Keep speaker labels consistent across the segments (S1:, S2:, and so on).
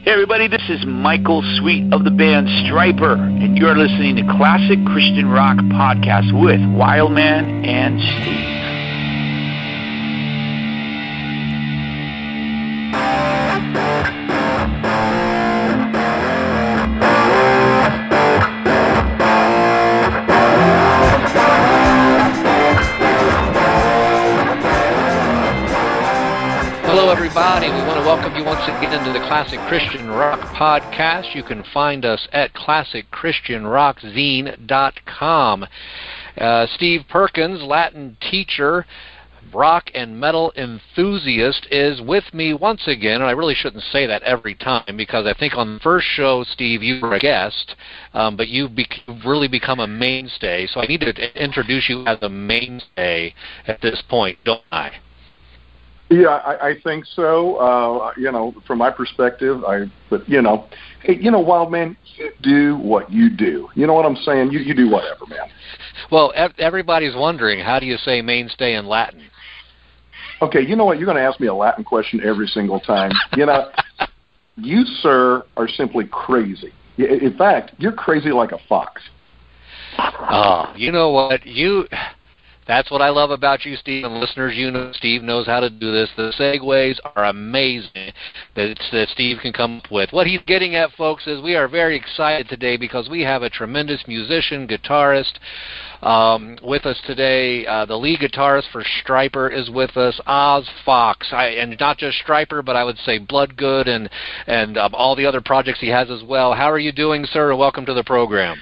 S1: Hey everybody, this is Michael Sweet of the band Stryper, and you're listening to Classic Christian Rock Podcast with Wildman and Steve.
S2: Hello, everybody. We want to welcome you once again to the Classic Christian Rock Podcast. You can find us at ClassicChristianRockZine.com. Steve Perkins, Latin teacher, rock and metal enthusiast, is with me once again. And I really shouldn't say that every time because I think on the first show, Steve, you were a guest, but you've really become a mainstay. So I need to introduce you as a mainstay at this point, don't I?
S3: Yeah, I think so. From my perspective, Wildman, you do what you do. You know what I'm saying? You do whatever, man.
S2: Well, everybody's wondering, how do you say mainstay in Latin?
S3: Okay, you know what? You're going to ask me a Latin question every single time. You, sir, are simply crazy. In fact, you're crazy like a fox.
S2: Oh, you know what? That's what I love about you, Steve, and listeners, Steve knows how to do this. The segues are amazing that Steve can come up with. What he's getting at, folks, is we are very excited today because we have a tremendous musician, guitarist with us today. The lead guitarist for Stryper is with us, Oz Fox. And not just Stryper, but I would say Bloodgood and all the other projects he has as well. How are you doing, sir? Welcome to the program.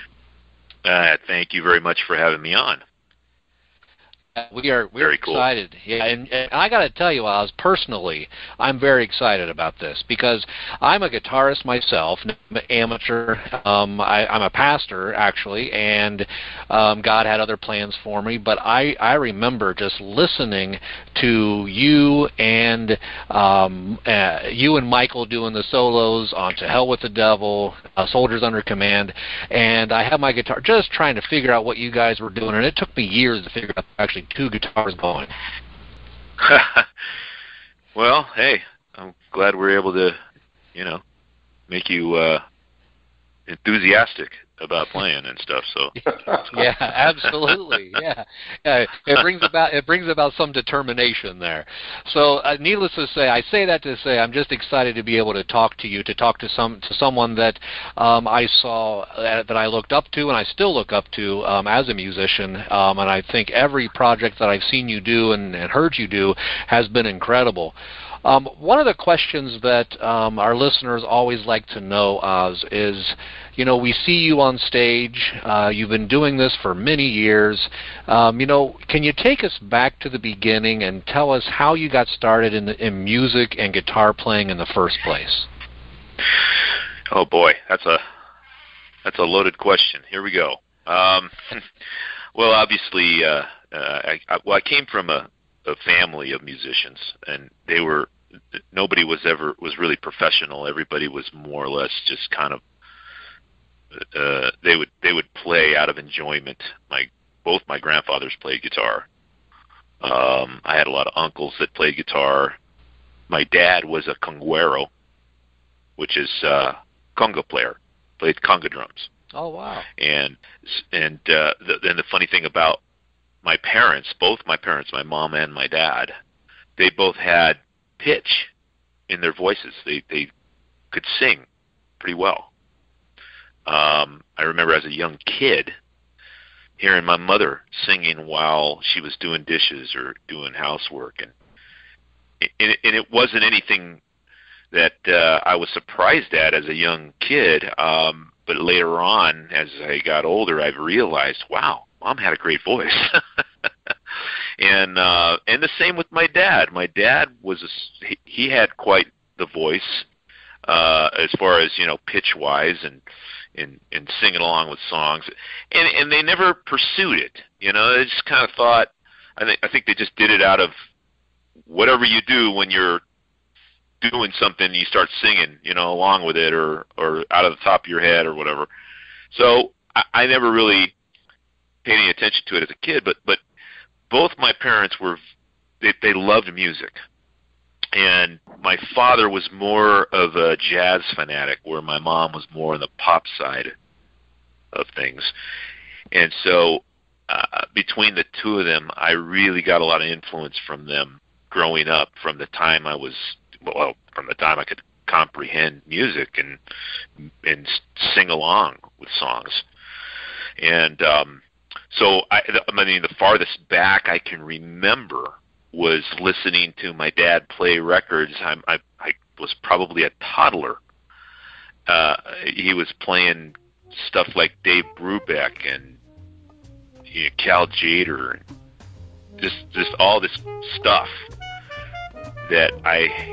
S4: Thank you very much for having me on.
S2: We're
S4: very
S2: excited.
S4: Cool.
S2: Yeah, and I got to tell you, Oz, personally, I'm very excited about this because I'm a guitarist myself, I'm an amateur. I'm a pastor, actually, and God had other plans for me. But I remember just listening to you and Michael doing the solos on "To Hell with the Devil," "Soldiers Under Command," and I had my guitar just trying to figure out what you guys were doing, and it took me years to figure out actually two guitars going.
S4: Well, hey, I'm glad we're able to, make you enthusiastic about playing and stuff. So
S2: yeah, absolutely. Yeah, it brings about some determination there. So, needless to say, I say that to say I'm just excited to be able to talk to you, to talk to someone that I saw that I looked up to and I still look up to as a musician. And I think every project that I've seen you do and heard you do has been incredible. One of the questions that our listeners always like to know, Oz, is, we see you on stage. You've been doing this for many years. Can you take us back to the beginning and tell us how you got started in music and guitar playing in the first place?
S4: Oh boy, that's a loaded question. Here we go. Well, obviously, I came from a family of musicians, and nobody was really professional. Everybody was more or less just kind of they would play out of enjoyment. Both my grandfathers played guitar. I had a lot of uncles that played guitar. My dad was a conguero, which is conga player, played conga drums.
S2: Oh wow!
S4: And the funny thing about my parents, both my parents, my mom and my dad, they both had pitch in their voices. They could sing pretty well. I remember as a young kid hearing my mother singing while she was doing dishes or doing housework, and it wasn't anything that I was surprised at as a young kid. But later on, as I got older, I've realized, wow, Mom had a great voice. And the same with my dad. My dad he had quite the voice as far as pitch wise and singing along with songs, and they never pursued it. They just kind of thought. I think they just did it out of whatever you do when you're doing something, you start singing, along with it, or out of the top of your head or whatever. So I never really paid any attention to it as a kid, but both my parents they loved music, And my father was more of a jazz fanatic, where my mom was more on the pop side of things. And so between the two of them, I really got a lot of influence from them growing up, from the time from the time I could comprehend music and sing along with songs. And so the farthest back I can remember was listening to my dad play records. I was probably a toddler. He was playing stuff like Dave Brubeck and Cal Tjader, and just all this stuff that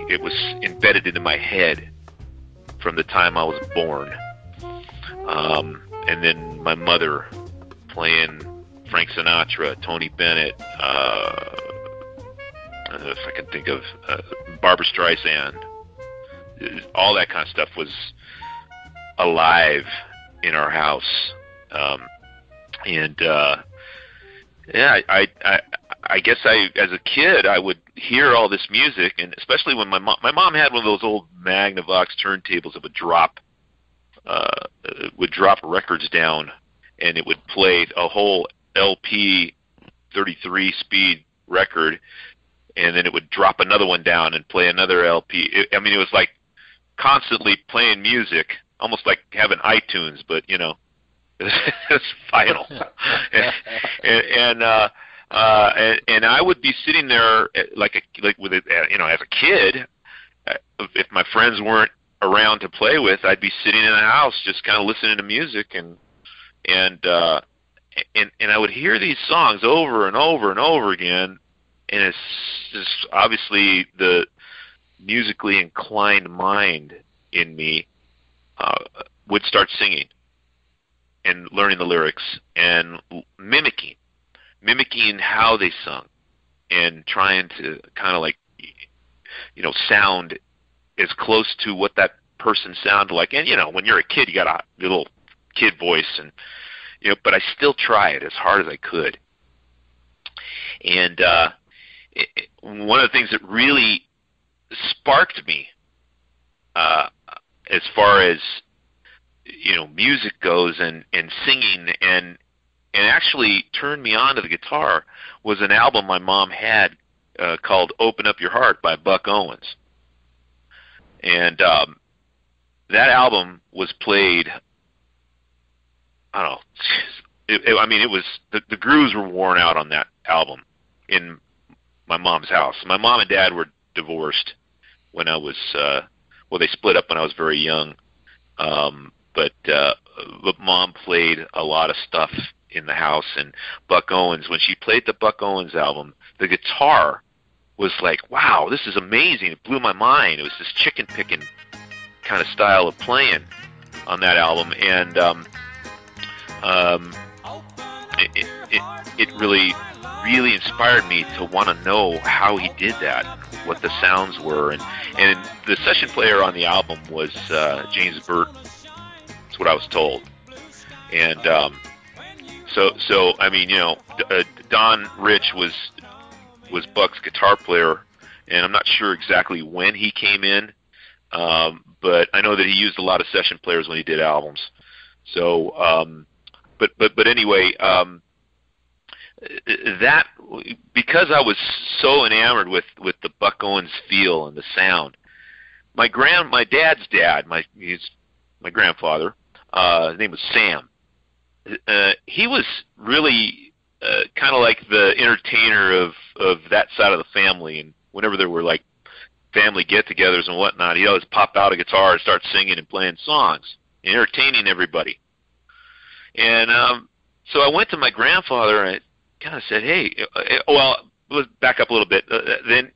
S4: it was embedded into my head from the time I was born. And then my mother playing Frank Sinatra, Tony Bennett, if I can think of Barbra Streisand, all that kind of stuff was alive in our house. I guess as a kid, I would hear all this music, and especially when my mom had one of those old Magnavox turntables that would drop records down, and it would play a whole LP 33 speed record, and then it would drop another one down and play another LP. It was like constantly playing music, almost like having iTunes, but it's vinyl. And I would be sitting there as a kid. If my friends weren't around to play with, I'd be sitting in the house just kind of listening to music, and I would hear these songs over and over and over again. And it's just obviously the musically inclined mind in me would start singing and learning the lyrics and mimicking how they sung, and trying to kind of like, sound as close to what that person sounded like. And, when you're a kid, you got a little kid voice, and, but I still try it as hard as I could. And one of the things that really sparked me as far as music goes and singing and actually turned me on to the guitar was an album my mom had called Open Up Your Heart by Buck Owens. And that album was played, I don't know, it was, the grooves were worn out on that album in my mom's house. My mom and dad were divorced when I was, they split up when I was very young. But Mom played a lot of stuff in the house, and Buck Owens, when she played the Buck Owens album, the guitar was like, wow, this is amazing. It blew my mind. It was this chicken picking kind of style of playing on that album, and it really inspired me to want to know how he did that, what the sounds were, and the session player on the album was James Burton. That's what I was told. And Don Rich was Buck's guitar player, and I'm not sure exactly when he came in, but I know that he used a lot of session players when he did albums. So, but anyway, that, because I was so enamored with the Buck Owens feel and the sound, my dad's dad, he's my grandfather, his name was Sam. He was really kind of like the entertainer of that side of the family, and whenever there were like family get-togethers and whatnot, he'd always pop out a guitar and start singing and playing songs, and entertaining everybody. And so I went to my grandfather and I kind of said, hey, let's back up a little bit. Then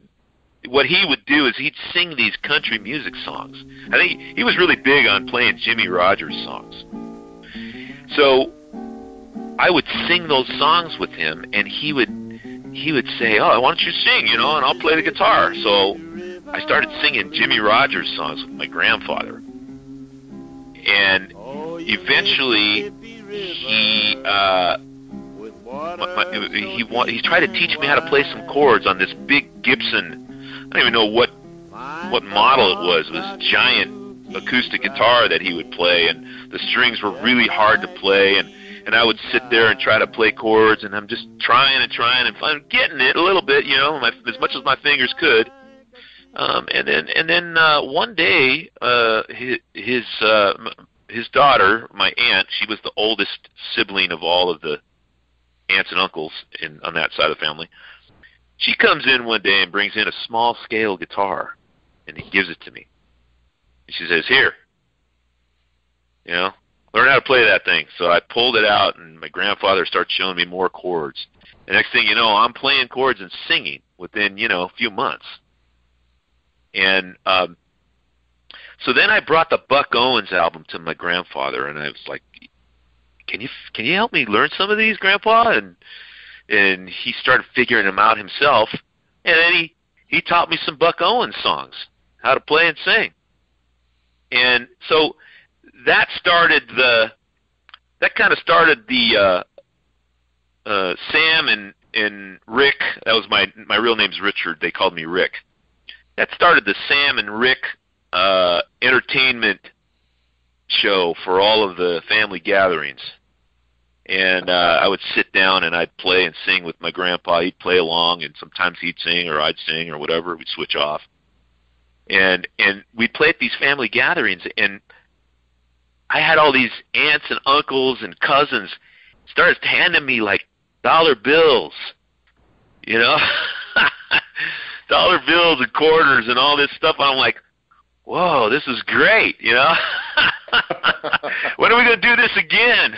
S4: what he would do is he'd sing these country music songs. I think he was really big on playing Jimmy Rogers songs. So I would sing those songs with him, and he would say, oh, why don't you sing, and I'll play the guitar. So I started singing Jimmy Rogers songs with my grandfather. And eventually he tried to teach me how to play some chords on this big Gibson. I don't even know what what model it was giant acoustic guitar that he would play, and the strings were really hard to play, and I would sit there and try to play chords, and I'm just trying, and I'm getting it a little bit, as much as my fingers could. And then one day, his daughter, my aunt, she was the oldest sibling of all of the aunts and uncles on that side of the family. She comes in one day and brings in a small scale guitar, and he gives it to me. And she says, "Here, learn how to play that thing." So I pulled it out, and my grandfather started showing me more chords. The next thing you know, I'm playing chords and singing within, a few months. And so then I brought the Buck Owens album to my grandfather, and I was like, Can you help me learn some of these, Grandpa? And he started figuring them out himself, and then he taught me some Buck Owens songs, how to play and sing. And so that kind of started the Sam and Rick. That was my real name's Richard. They called me Rick. That started the Sam and Rick entertainment show for all of the family gatherings. And I would sit down and I'd play and sing with my grandpa. He'd play along, and sometimes he'd sing or I'd sing or whatever. We'd switch off. And we'd play at these family gatherings, and I had all these aunts and uncles and cousins started handing me like dollar bills, dollar bills and quarters and all this stuff. And I'm like, whoa, this is great, When are we going to do this again?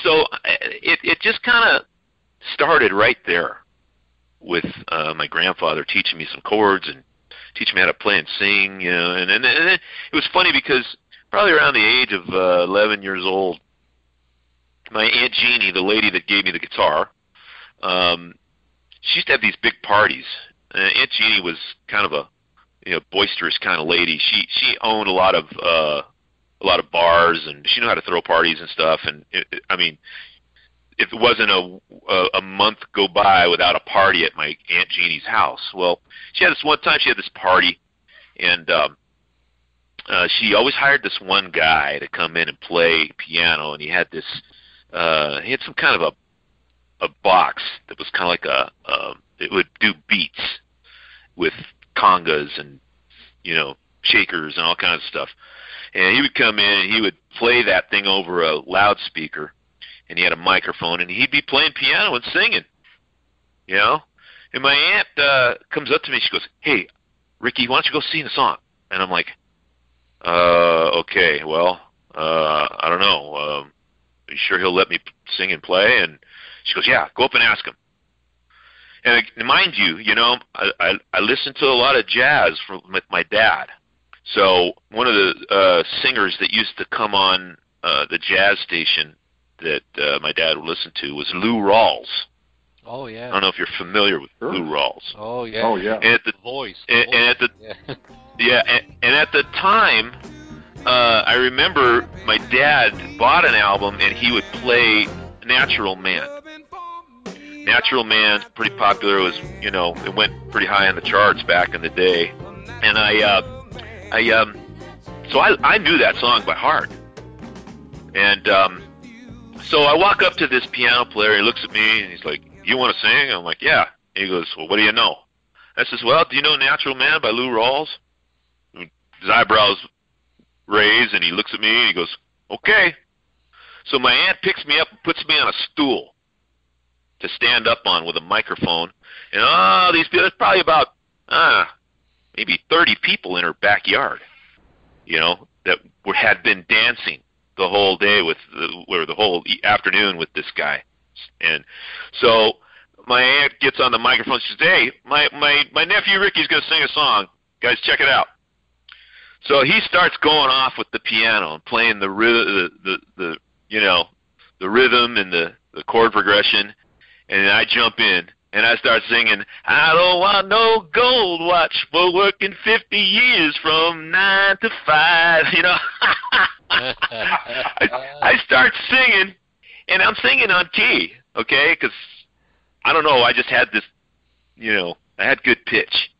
S4: So it just kind of started right there with my grandfather teaching me some chords and teaching me how to play and sing, and it was funny because probably around the age of 11 years old, my Aunt Jeannie, the lady that gave me the guitar, she used to have these big parties. Aunt Jeannie was kind of a boisterous kind of lady. She owned a lot of bars, and she knew how to throw parties and stuff. And if it wasn't a month go by without a party at my Aunt Jeannie's house. Well, she had this one time. She had this party, and she always hired this one guy to come in and play piano. And he had this. He had some kind of a box that was kind of like it would do beats with congas and shakers and all kinds of stuff. And he would come in and he would play that thing over a loudspeaker, and he had a microphone, and he'd be playing piano and singing, And my aunt comes up to me, she goes, "Hey, Ricky, why don't you go sing a song?" And I'm like, okay, well, I don't know. Are you sure he'll let me sing and play? And she goes, "Yeah, go up and ask him." And mind you, I listened to a lot of jazz with my dad. So one of the singers that used to come on the jazz station that my dad would listen to was Lou Rawls.
S2: Oh yeah.
S4: I don't know if you're familiar with Lou Rawls.
S2: Oh yeah.
S3: Oh yeah.
S4: And at the
S2: voice.
S4: And at the and at the time, I remember my dad bought an album and he would play Natural Man. Natural Man's pretty popular. It was, it went pretty high on the charts back in the day. And so I knew that song by heart. And so I walk up to this piano player. He looks at me and he's like, "You want to sing?" I'm like, "Yeah." And he goes, "Well, what do you know?" I says, "Well, do you know Natural Man by Lou Rawls?" His eyebrows raise and he looks at me and he goes, "Okay." So my aunt picks me up and puts me on a stool to stand up on with a microphone, and these people, there's probably about maybe 30 people in her backyard, that had been dancing the whole day or the whole afternoon with this guy. And so my aunt gets on the microphone. She says, "Hey, my nephew Ricky's going to sing a song. Guys, check it out." So he starts going off with the piano and playing the rhythm and the chord progression. And I jump in, and I start singing, "I don't want no gold watch for working 50 years from 9 to 5, I start singing, and I'm singing on key, okay? Because, I don't know, I just had this, I had good pitch.